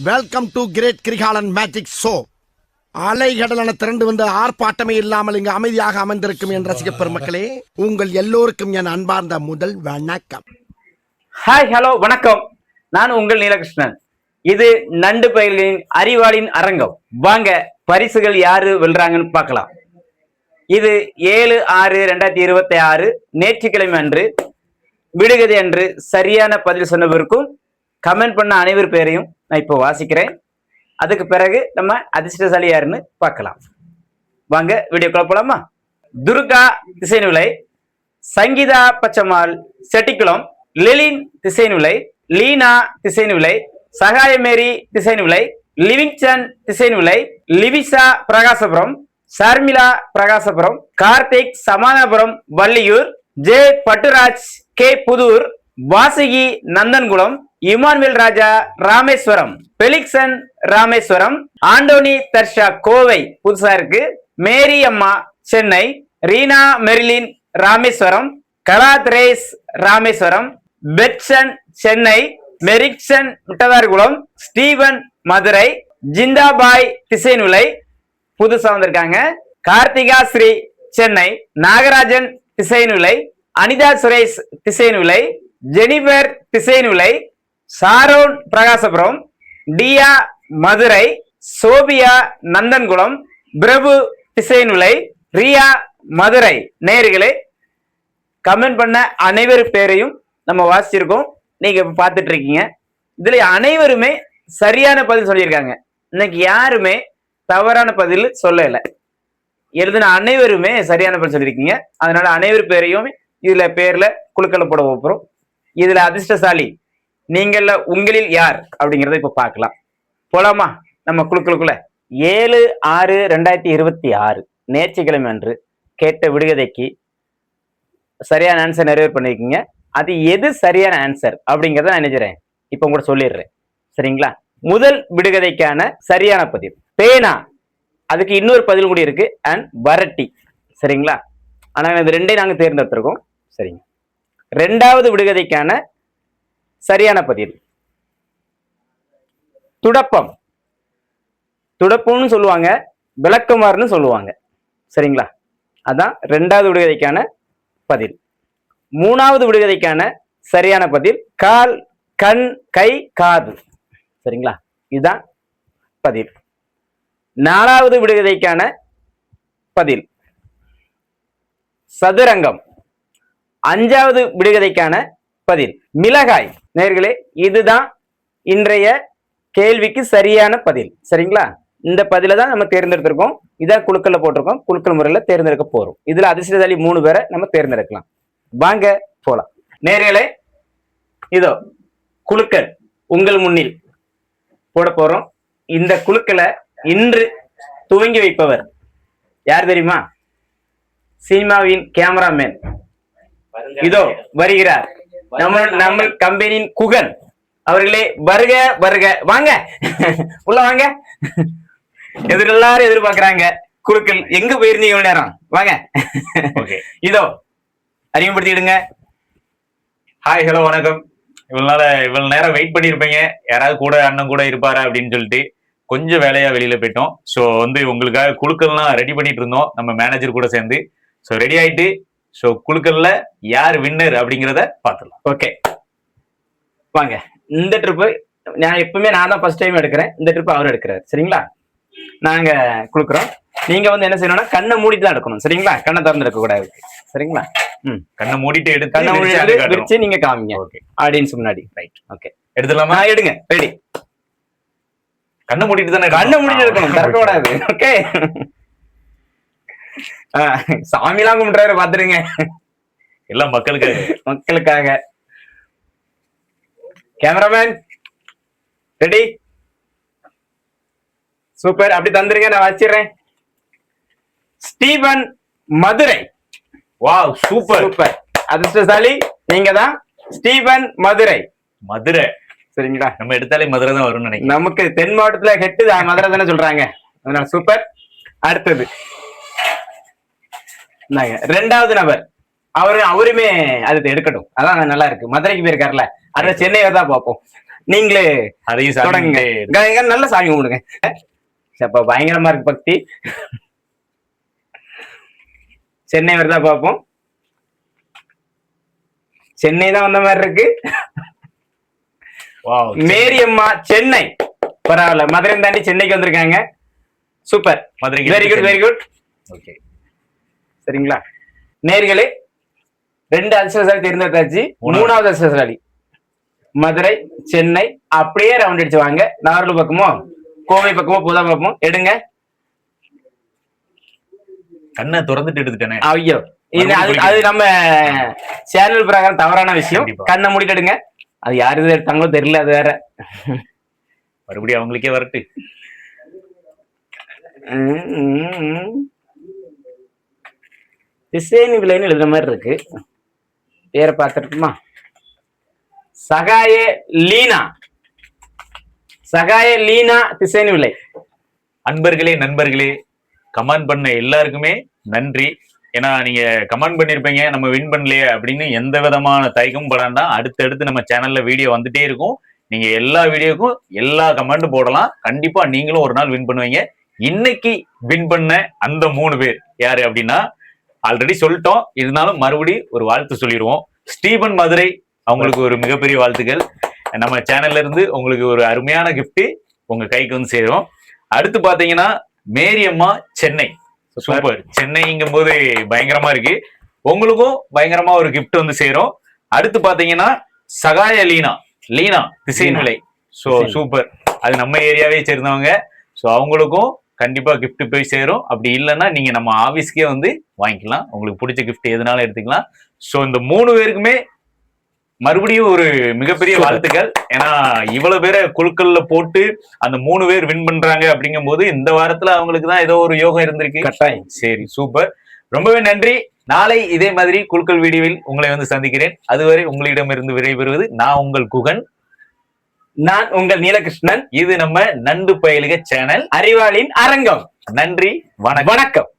Welcome to great Kirikalan magic show. அலைகடலான திரண்டு வந்து ஆர்ப்பாட்டமே இல்லாமல் இங்கு அமைதியாக அமர்ந்திருக்கும் என் ரசிக பெருமக்களே, உங்கள் எல்லோருக்கும் என் அன்பார்ந்த முதல் வணக்கம். ஹாய், ஹலோ, வணக்கம். நான் உங்கள் நீலகிருஷ்ணன். இது நண்டு பயிர்களின் அறிவாளின் அரங்கம். வாங்க பரிசுகள் யாரு வெல்றாங்கன்னு பார்க்கலாம். இது 7/6/2026 ஞாயிற்றுக்கிழமை அன்று விடுகதை அன்று சரியான பதில் சொன்னவருக்கும் கமெண்ட் பண்ண அனைவர் பேரையும் நான் இப்போ வாசிக்கிறேன். அதுக்கு பிறகு நம்ம அதிர்ஷ்டசாலி யாருன்னு பார்க்கலாம். வாங்க வீடியோக்குள்ள போலாமா? துர்கா திசைநுலை, சங்கீதா பச்சமால் செட்டிக்குளம், லெலின் திசைநுலை, லீனா திசைநுலை, சகாயமேரி திசைநுலை, லிவிங்ஸ்டன் திசைநுலை, லிவிசா பிரகாசபுரம், ஷர்மிளா பிரகாசபுரம், கார்த்திக் சமாதானபுரம் வள்ளியூர், ஜே பட்டுராஜ் கே புதூர், வாசுகி நந்தன்குளம், இமானுவேல் ராஜா ராமேஸ்வரம், பெலிக்சன் ராமேஸ்வரம், ஆண்டோனி தர்ஷா கோவை புதுசா இருக்கு, மேரி அம்மா சென்னை, ரீனா மெரிலின் ராமேஸ்வரம், கலாத்ரேஸ் ராமேஸ்வரம், பெட்சன் சென்னை, மெரிக்சன் முட்டதார்குளம், ஸ்டீவன் மதுரை, ஜிந்தாபாய் திசைநுலை புதுசா வந்திருக்காங்க, கார்த்திகா ஸ்ரீ சென்னை, நாகராஜன் திசைநுலை, அனிதா சுரேஷ் திசைநுலை, ஜெனிபர் திசைநுலை, சாரோன் பிரகாசபுரம், டியா மதுரை, சோபியா நந்தன்குளம், பிரபு திசைநுலை, ரியா மதுரை. நேயர்களே, கமெண்ட் பண்ண அனைவர் பேரையும் நம்ம வாசிச்சிருக்கோம். நீங்க பார்த்துட்டு இருக்கீங்க. இதுல அனைவருமே சரியான பதில் சொல்லியிருக்காங்க. இன்னைக்கு யாருமே தவறான பதில் சொல்லல. எழுதின அனைவருமே சரியான பதில் சொல்லியிருக்கீங்க. அதனால அனைவர் பேரையும் இதுல பேர்ல குழுக்களை போட போறோம். இதுல அதிர்ஷ்டசாலி நீங்கள உங்களில் யார் அப்படிங்கறத இப்ப பார்க்கலாம். போலாமா நம்ம குழுக்களுக்குள்ள? 7/6/2026 ஞாயிற்றுக்கிழமை அன்று கேட்ட விடுகதைக்கு சரியான ஆன்சர் நிறைவேறு பண்ணிருக்கீங்க. அது எது சரியான ஆன்சர் அப்படிங்கறத நான் நினைக்கிறேன் இப்ப கூட சொல்லிடுறேன். சரிங்களா? முதல் விடுகதைக்கான சரியான பதில் பேனா. அதுக்கு இன்னொரு பதில் கூட இருக்கு, அண்ட் வரட்டி. சரிங்களா? ஆனா இது ரெண்டையும் நாங்க தேர்ந்தெடுத்திருக்கோம். சரிங்க. இரண்டாவது விடுகதைக்கான சரியான பதில் துடப்பம். துடப்பம்னு சொல்லுவாங்க, விளக்குமாறுன்னு சொல்லுவாங்க. சரிங்களா? அதான் இரண்டாவது விடுகதைக்கான பதில். மூணாவது விடுகதைக்கான சரியான பதில் கால், கண், கை, காது. சரிங்களா? இதுதான் பதில். நாலாவது விடுகதைக்கான பதில் சதுரங்கம். அஞ்சாவது விடுகதைக்கான பதில் மிளகாய். நேயர்களே, இதுதான் இன்றைய கேள்விக்கு சரியான பதில். சரிங்களா? இந்த பதில தான் நம்ம தேர்ந்தெடுத்திருக்கோம். இதான் குழுக்கள்ல போட்டிருக்கோம். குழுக்கள் முறையில தேர்ந்தெடுக்க போறோம். இதுல அதிர்ஷ்டசாலி 3 பேரை நம்ம தேர்ந்தெடுக்கலாம். வாங்க போலாம். நேயர்களே, இதோ குழுக்கள் உங்கள் முன்னில் போட போறோம். இந்த குழுக்களை இன்று துவங்கி வைப்பவர் யார் தெரியுமா? சினிமாவின் கேமராமேன் இதோ வருகிறார். நம்ம கம்பெனியின் குகன் அவர்களே, வருக வருக. வாங்க உள்ள வாங்க. எல்லாரும் எதிர்பார்க்கிறாங்க. குழுக்கள் எங்க போயிருந்தீங்க இவ்வளவு நேரம்? வாங்க. இதோ அறிமுகப்படுத்திடுங்க. ஹாய், ஹலோ, வணக்கம். இவ்வளவு நேரம் வெயிட் பண்ணிருப்பீங்க. யாராவது கூட அண்ணன் கூட இருப்பாரா அப்படின்னு சொல்லிட்டு கொஞ்சம் வேலையா வெளியில போயிட்டோம். ஸோ உங்களுக்காக குழுக்கள்லாம் ரெடி பண்ணிட்டு இருந்தோம், நம்ம மேனேஜர் கூட சேர்ந்து. ஸோ ரெடி ஆயிட்டு, ஸோ குழுக்கள்ல யார் வின்னர் அப்படிங்கிறத பார்த்துடலாம். ஓகே, வாங்க. இந்த ட்ரிப்பு நான் எப்பவுமே நான் தான் ஃபர்ஸ்ட் டைம் எடுக்கிறேன். இந்த ட்ரிப் அவர் எடுக்கிறார். சரிங்களா? நாங்க கொடுக்குறோம். நீங்க என்ன செய்யணும்னா கண்ணை மூடிட்டு தான் எடுக்கணும். சரிங்களா? கண்ணை திறந்து எடுக்க கூடாது. சரிங்களா? கண்ணை மூடிட்டு எடுத்து கண்ணை மூடிட்டு விரிச்சு நீங்க காமிங்க. ஓகே, ஆடியன்ஸ் முன்னாடி. ரைட், ஓகே, எடுத்துடலாமா? எடுங்க. ரெடி. கண்ணை மூடிட்டு தானே? கண்ணை மூடிட்டு எடுக்கணும், திறக்க கூடாது. ஓகே, சாமிலாம் கும்பிட்றாரு, பாத்துருங்க. எல்லாம் மக்களுக்காக. Cameraman ready? சூப்பர். அப்படி தந்துருங்க, நான் வச்சிடுறேன். Steven Madurai. Wow, super super. அதிர்ஷ்டசாலி நீங்க தான். ஸ்டீவன் மதுரை. மதுரை. சரிங்களா? நம்ம எடுத்தாலே மதுரை தான் வரும்னு நினைக்கிறேன். நமக்கு தென் மாவட்டத்துல ஹெட்டு மதுரை தானே சொல்றாங்க. அதனால சூப்பர். அடுத்தது ரெண்டாவது நபர். அவருமே அது எடுக்கட்டும். அதான் நல்லா இருக்கு. மதுரைக்கு போயிருக்காருல, அத சென்னையை தான் பார்ப்போம். நீங்களே அதையும் தொடங்குங்க. சாப்பிட்டு நல்ல சாமி கும்பிடுங்க. அப்ப பயங்கரமா இருக்கு பக்தி. சென்னை வருதா பாப்போம். சென்னை தான் வந்த மாதிரி இருக்கு. வாவ், மேரியம்மா சென்னை பரவாயில்ல, மதுரை தாண்டி சென்னைக்கு வந்திருக்காங்க. சூப்பர், மதுரைக்கு very good very good. Okay, சரிங்களா நேர்களே, 2 அதிர்ஷ்டசாலி தேர்ந்தெடுத்தாச்சு. 3வது அதிர்ஷ்டசாலி மதுரை சென்னை. அப்படியே ரவுண்ட் அடிச்சு வாங்க. நாகர்கோவில் பக்கமோ கோவை பக்கமோ புதா பக்கமோ எடுங்க. கண்ணை திறந்துட்டு எடுத்துட்டேனே. ஐயோ, இது அது நம்ம சேனல் பிரகாரம் தவறான விஷயம். கண்டிப்பா. கண்ணை மூடிட்டு எடுங்க. அது யாரு எடுத்தாங்களோ தெரியல, அது வேற. மறுபடியும் அவங்களுக்கே வரட்டு. திசைனி விலைன்னு எழுதுற மாதிரி இருக்கு. பேரை பார்த்துட்டுமா? சகாய லீனா. சகாய லீனா திசைனி விலை. அன்பர்களே, நண்பர்களே, கமெண்ட் பண்ண எல்லாருக்குமே நன்றி. ஏன்னா நீங்க கமெண்ட் பண்ணிருப்பீங்க நம்ம வின் பண்ணலையே அப்படின்னு எந்த விதமான தயக்கமும் படாண்டா. அடுத்தடுத்து நம்ம சேனல்ல வீடியோ வந்துட்டே இருக்கும். நீங்க எல்லா வீடியோக்கும் எல்லா கமெண்ட்டும் போடலாம். கண்டிப்பா நீங்களும் ஒரு நாள் வின் பண்ணுவீங்க. இன்னைக்கு வின் பண்ண அந்த 3 பேர் யாரு அப்படின்னா, ஆல்ரெடி சொல்லிட்டோம், இருந்தாலும் மறுபடி ஒரு வாழ்த்து சொல்லிடுவோம். ஸ்டீபன் மதுரை, அவங்களுக்கு ஒரு மிகப்பெரிய வாழ்த்துக்கள். நம்ம சேனல்ல இருந்து உங்களுக்கு ஒரு அருமையான கிஃப்ட் உங்க கைக்கு வந்து சேரும். அடுத்து பாத்தீங்கன்னா மேரியம்மா சென்னை. சூப்பர், சென்னைங்கும் போது பயங்கரமா இருக்கு. உங்களுக்கும் பயங்கரமா ஒரு கிஃப்ட் வந்து சேரும். அடுத்து பாத்தீங்கன்னா சகாய லீனா. லீனா திசையின் விலை. சோ சூப்பர், அது நம்ம ஏரியாவே சேர்ந்தவங்க. சோ அவங்களுக்கும் கண்டிப்பா கிஃப்ட் போய் சேரும். அப்படி இல்லைன்னா நீங்க நம்ம ஆபீஸ்க்கே வந்து வாங்கிக்கலாம். உங்களுக்கு பிடிச்ச கிஃப்ட் எதுனாலும் எடுத்துக்கலாம். சோ இந்த 3 பேருக்குமே மறுபடியும் ஒரு மிகப்பெரிய வாழ்த்துக்கள். ஏன்னா இவ்வளவு பேரை குழுக்கள்ல போட்டு அந்த 3 பேர் வின் பண்றாங்க அப்படிங்கும் போது இந்த வாரத்துல அவங்களுக்கு தான் ஏதோ ஒரு யோகம் இருந்திருக்கு. கட்டாயம். சரி, சூப்பர், ரொம்பவே நன்றி. நாளை இதே மாதிரி குழுக்கள் வீடியோவில் உங்களை வந்து சந்திக்கிறேன். அதுவரை உங்களிடமிருந்து விடைபெறுவது நான் உங்கள் குகன். நான் உங்கள் நீலகிருஷ்ணன். இது நம்ம நண்டு பயலுக சேனல், அறிவாளின் அரங்கம். நன்றி, வணக்கம். வணக்கம்.